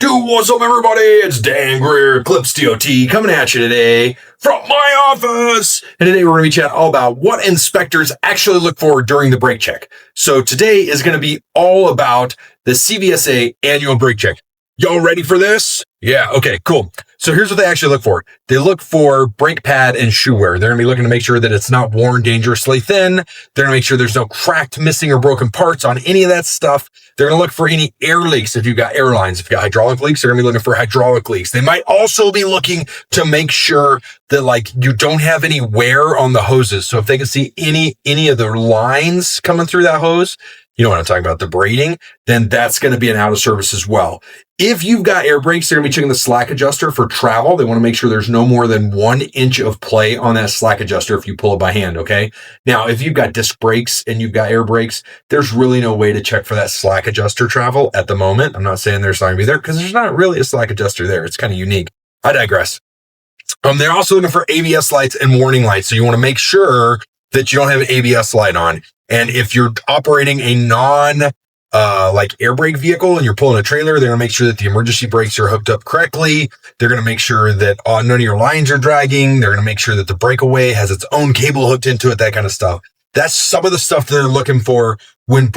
Dude, what's up, everybody? It's Dan Greer, 𝗕𝗿𝗸𝗲, coming at you today from my office. And today we're going to be chatting all about what inspectors actually look for during the brake check. So today is going to be all about the CVSA annual brake check. Y'all ready for this? Yeah, okay, cool. So here's what they actually look for. They look for brake pad and shoe wear. They're going to be looking to make sure that it's not worn dangerously thin. They're going to make sure there's no cracked, missing, or broken parts on any of that stuff. They're going to look for any air leaks if you've got airlines. If you've got hydraulic leaks, they're going to be looking for hydraulic leaks. They might also be looking to make sure that you don't have any wear on the hoses. So if they can see any of the lines coming through that hose, you know what I'm talking about, the braiding, then that's going to be an out of service as well. If you've got air brakes, they're going to be checking the slack adjuster for travel. They want to make sure there's no more than 1 inch of play on that slack adjuster if you pull it by hand, okay? Now, if you've got disc brakes and you've got air brakes, there's really no way to check for that slack adjuster travel at the moment. I'm not saying there's not going to be there because there's not really a slack adjuster there. It's kind of unique. I digress. They're also looking for ABS lights and warning lights. So you want to make sure that you don't have an ABS light on. And if you're operating a air brake vehicle and you're pulling a trailer, they're going to make sure that the emergency brakes are hooked up correctly. They're going to make sure that none of your lines are dragging. They're going to make sure that the breakaway has its own cable hooked into it, that kind of stuff. That's some of the stuff that they're looking for when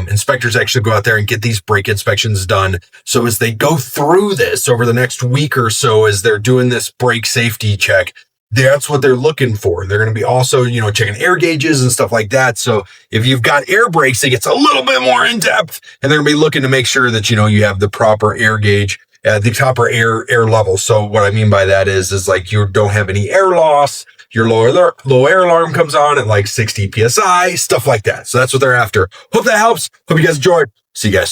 inspectors actually go out there and get these brake inspections done. So as they go through this over the next week or so, as they're doing this brake safety check, that's what they're looking for. They're going to be also, checking air gauges and stuff like that. So if you've got air brakes, it gets a little bit more in depth, and they're going to be looking to make sure that, you have the proper air gauge at the proper air level. So what I mean by that is you don't have any air loss. Your low air alarm comes on at 60 PSI, stuff like that. So that's what they're after. Hope that helps. Hope you guys enjoyed. See you guys.